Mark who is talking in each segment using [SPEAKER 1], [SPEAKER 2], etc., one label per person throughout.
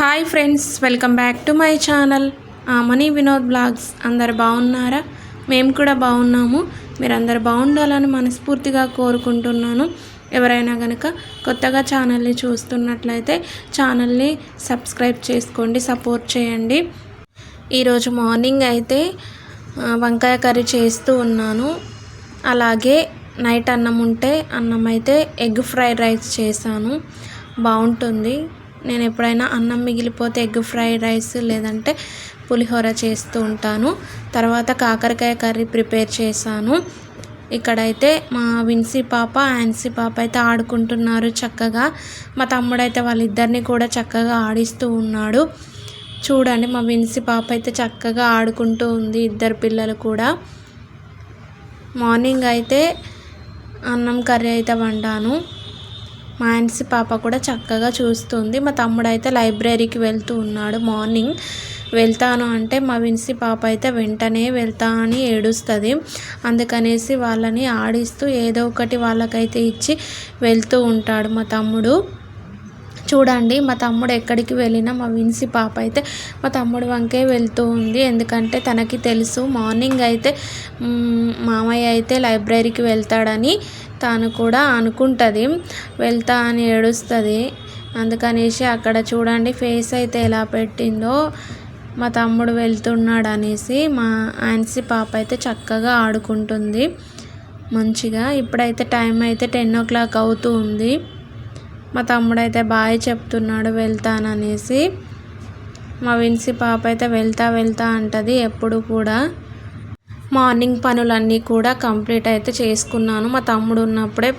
[SPEAKER 1] Hi friends, welcome back to my channel Mani Vinod blogs. అందరు బాగున్నారా? మేము కూడా బాగున్నాము. మీరందరు బాగుండాలని మనస్ఫూర్తిగా కోరుకుంటున్నాను. ఎవరైనా కనుక కొత్తగా ఛానల్ని చూస్తున్నట్లయితే ఛానల్ని సబ్స్క్రైబ్ చేసుకోండి, సపోర్ట్ చేయండి. ఈరోజు మార్నింగ్ అయితే వంకాయ కర్రీ చేస్తూ ఉన్నాను. అలాగే నైట్ అన్నం ఉంటే అన్నం అయితే ఎగ్ ఫ్రైడ్ రైస్ చేశాను. బాగుంటుంది. నేను ఎప్పుడైనా అన్నం మిగిలిపోతే ఎగ్ ఫ్రైడ్ రైస్ లేదంటే పులిహోర చేస్తూ ఉంటాను. తర్వాత కాకరకాయ కర్రీ ప్రిపేర్ చేశాను. ఇక్కడైతే మా విన్సీ పాప యాన్సీ పాప అయితే ఆడుకుంటున్నారు చక్కగా. మా తమ్ముడైతే వాళ్ళిద్దరిని కూడా చక్కగా ఆడిస్తూ ఉన్నాడు. చూడండి, మా విన్సీ పాప అయితే చక్కగా ఆడుకుంటూ ఉంది. ఇద్దరు పిల్లలు కూడా. మార్నింగ్ అయితే అన్నం కర్రీ అయితే వండాను. మా యాన్సీ పాప కూడా చక్కగా చూస్తుంది. మా తమ్ముడు అయితే లైబ్రరీకి వెళ్తూ ఉన్నాడు. మార్నింగ్ వెళ్తాను అంటే మా విన్సీ పాప అయితే వెంటనే వెళ్తా అని ఏడుస్తుంది. అందుకనేసి వాళ్ళని ఆడిస్తూ ఏదో ఒకటి వాళ్ళకైతే ఇచ్చి వెళ్తూ ఉంటాడు మా తమ్ముడు. చూడండి, మా తమ్ముడు ఎక్కడికి వెళ్ళినా మా విన్సీ పాప అయితే మా తమ్ముడు వంకే వెళ్తూ ఉంది. ఎందుకంటే తనకి తెలుసు మార్నింగ్ అయితే మామయ్య అయితే లైబ్రరీకి వెళ్తాడని తాను కూడా అనుకుంటుంది. వెళ్తా అని ఏడుస్తుంది. అందుకనేసి అక్కడ చూడండి ఫేస్ అయితే ఎలా పెట్టిందో. మా తమ్ముడు వెళ్తున్నాడు అనేసి మా యాన్సీ పాప అయితే చక్కగా ఆడుకుంటుంది మంచిగా. ఇప్పుడైతే టైం అయితే 10 o'clock అవుతూ ఉంది. మా తమ్ముడు అయితే బాయ్ చెప్తున్నాడు వెళ్తాననేసి. మా విన్సీ పాప అయితే వెళ్తా అంటది ఎప్పుడు కూడా. మార్నింగ్ పనులన్నీ కూడా కంప్లీట్ అయితే చేసుకున్నాను. మా తమ్ముడు ఉన్నప్పుడే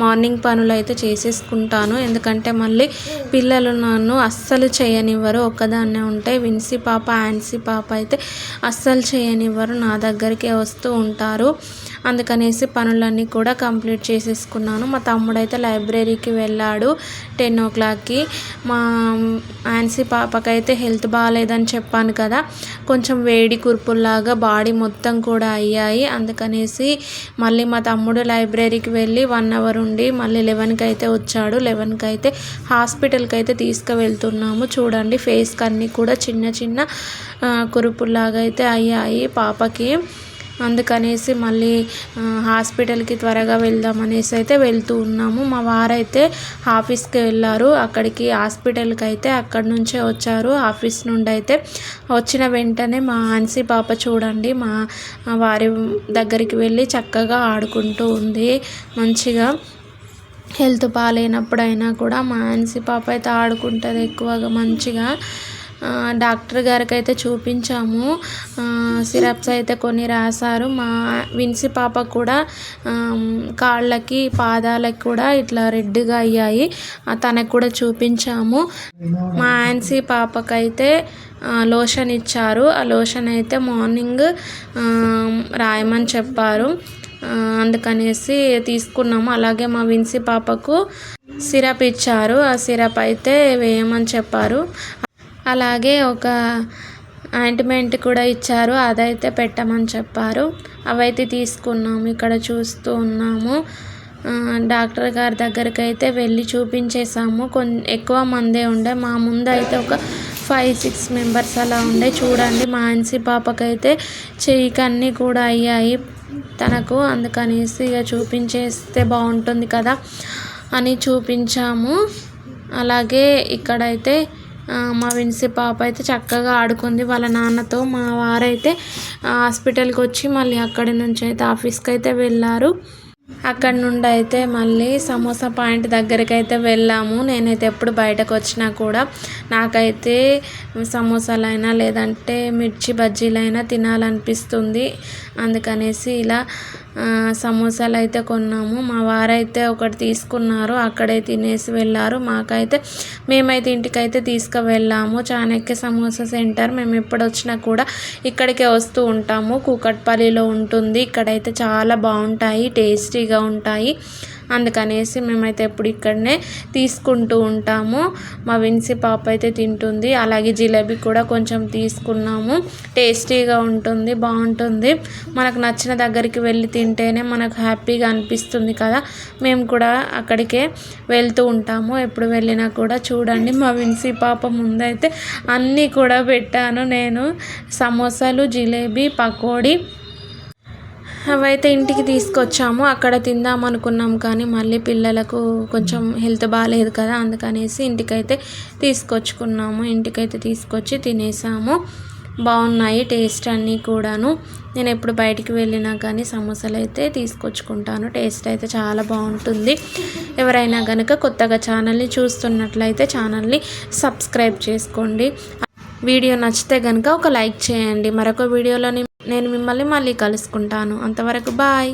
[SPEAKER 1] మార్నింగ్ పనులు అయితే చేసేసుకుంటాను. ఎందుకంటే మళ్ళీ పిల్లలు నన్ను అస్సలు చేయనివ్వరు. ఒక్కదాన్నే ఉంటే విన్సీ పాప యాన్సీ పాప అయితే అస్సలు చేయనివ్వరు, నా దగ్గరికే వస్తూ ఉంటారు. అందుకనేసి పనులన్నీ కూడా కంప్లీట్ చేసేసుకున్నాను. మా తమ్ముడు అయితే లైబ్రరీకి వెళ్ళాడు 10 o'clockకి. మా యాన్సీ పాపకైతే హెల్త్ బాగాలేదని చెప్పాను కదా, కొంచెం వేడి కుర్పుల్లాగా బాడీ మొత్తం కూడా అయ్యాయి. అందుకనేసి మళ్ళీ మా తమ్ముడు లైబ్రరీకి వెళ్ళి 1 hour ఉండి మళ్ళీ 11కి అయితే వచ్చాడు. 11కి అయితే హాస్పిటల్కి అయితే తీసుకువెళ్తున్నాము. చూడండి ఫేస్కి అన్నీ కూడా చిన్న కురుపుల్లాగా అయితే అయ్యాయి పాపకి. అందుకనేసి మళ్ళీ హాస్పిటల్కి త్వరగా వెళ్దామనేసి అయితే వెళ్తూ ఉన్నాము. మా వారైతే ఆఫీస్కి వెళ్ళారు. అక్కడికి హాస్పిటల్కి అయితే అక్కడి నుంచే వచ్చారు. ఆఫీస్ నుండి అయితే వచ్చిన వెంటనే మా యాన్సీ పాప చూడండి మా వారి దగ్గరికి వెళ్ళి చక్కగా ఆడుకుంటూ ఉంది మంచిగా. హెల్త్ బాగాలేనప్పుడైనా కూడా మా యాన్సీ పాప అయితే ఆడుకుంటుంది ఎక్కువగా మంచిగా. డాక్టర్ గారికి అయితే చూపించాము. సిరప్స్ అయితే కొన్ని రాశారు. మా విన్సీ పాప కూడా కాళ్ళకి పాదాలకు కూడా ఇట్లా రెడ్గా అయ్యాయి. తనకు కూడా చూపించాము. మా యాన్సీ పాపకైతే లోషన్ ఇచ్చారు. ఆ లోషన్ అయితే మార్నింగ్ రాయమని చెప్పారు. అందుకనేసి తీసుకున్నాము. అలాగే మా విన్సీ పాపకు సిరప్ ఇచ్చారు. ఆ సిరప్ అయితే వేయమని చెప్పారు. అలాగే ఒక ఆయింట్మెంట్ కూడా ఇచ్చారు, అదైతే పెట్టమని చెప్పారు. అవైతే తీసుకున్నాము. ఇక్కడ చూస్తూ ఉన్నాము. డాక్టర్ గారి దగ్గరికి అయితే వెళ్ళి చూపించేసాము. ఎక్కువ మందే ఉండే, మా ముందు అయితే ఒక 5-6 members అలా ఉండే. చూడండి మా యాన్సీ పాపకైతే చెయ్యికి అన్నీ కూడా అయ్యాయి తనకు. అందుకనేసి ఇక చూపించేస్తే బాగుంటుంది కదా అని చూపించాము. అలాగే ఇక్కడైతే మా విన్సీ పాప అయితే చక్కగా ఆడుకుంది వాళ్ళ నాన్నతో. మా వారైతే హాస్పిటల్కి వచ్చి మళ్ళీ అక్కడి నుంచి అయితే ఆఫీస్కి అయితే వెళ్ళారు. అక్కడి నుండి అయితే మళ్ళీ సమోసా పాయింట్ దగ్గరికి అయితే వెళ్ళాము. నేనైతే ఎప్పుడు బయటకు వచ్చినా కూడా నాకైతే సమోసాలైనా లేదంటే మిర్చి బజ్జీలైనా తినాలనిపిస్తుంది. అందుకనేసి ఇలా సమోసాలు అయితే కొన్నాము. మా వారైతే ఒకటి తీసుకున్నారు, అక్కడే తినేసి వెళ్ళారు. మేమైతే ఇంటికైతే తీసుకువెళ్ళాము. చాణక్య సమోసా సెంటర్. మేము ఎప్పుడు వచ్చినా కూడా ఇక్కడికే వస్తూ ఉంటాము. కూకట్పల్లిలో ఉంటుంది. ఇక్కడైతే చాలా బాగుంటాయి, టేస్టీగా ఉంటాయి. అందుకనేసి మేమైతే ఎప్పుడు ఇక్కడనే తీసుకుంటూ ఉంటాము. మా విన్సీ పాప అయితే తింటుంది. అలాగే జిలేబీ కూడా కొంచెం తీసుకున్నాము. టేస్టీగా ఉంటుంది, బాగుంటుంది. మనకు నచ్చిన దగ్గరికి వెళ్ళి తింటేనే మనకు హ్యాపీగా అనిపిస్తుంది కదా. మేము కూడా అక్కడికే వెళ్తూ ఉంటాము. ఎప్పుడు వెళ్ళినా కూడా చూడండి, మా విన్సీ పాప ముందైతే అన్నీ కూడా పెట్టాను నేను. సమోసాలు, జిలేబీ, పకోడీ అవైతే ఇంటికి తీసుకొచ్చాము. అక్కడ తిందాం అనుకున్నాం కానీ మళ్ళీ పిల్లలకు కొంచెం హెల్త్ బాగాలేదు కదా, అందుకనేసి ఇంటికైతే తీసుకొచ్చుకున్నాము. ఇంటికైతే తీసుకొచ్చి తినేసాము. బాగున్నాయి టేస్ట్ అన్నీ కూడాను. నేను ఎప్పుడు బయటికి వెళ్ళినా కానీ సమోసాలు అయితే తీసుకొచ్చుకుంటాను. టేస్ట్ అయితే చాలా బాగుంటుంది. ఎవరైనా కనుక కొత్తగా ఛానల్ని చూస్తున్నట్లయితే ఛానల్ని సబ్స్క్రైబ్ చేసుకోండి. వీడియో నచ్చితే కనుక ఒక లైక్ చేయండి. మరొక వీడియోలో నేను మిమ్మల్ని మళ్ళీ కలుసుకుంటాను. అంతవరకు బాయ్.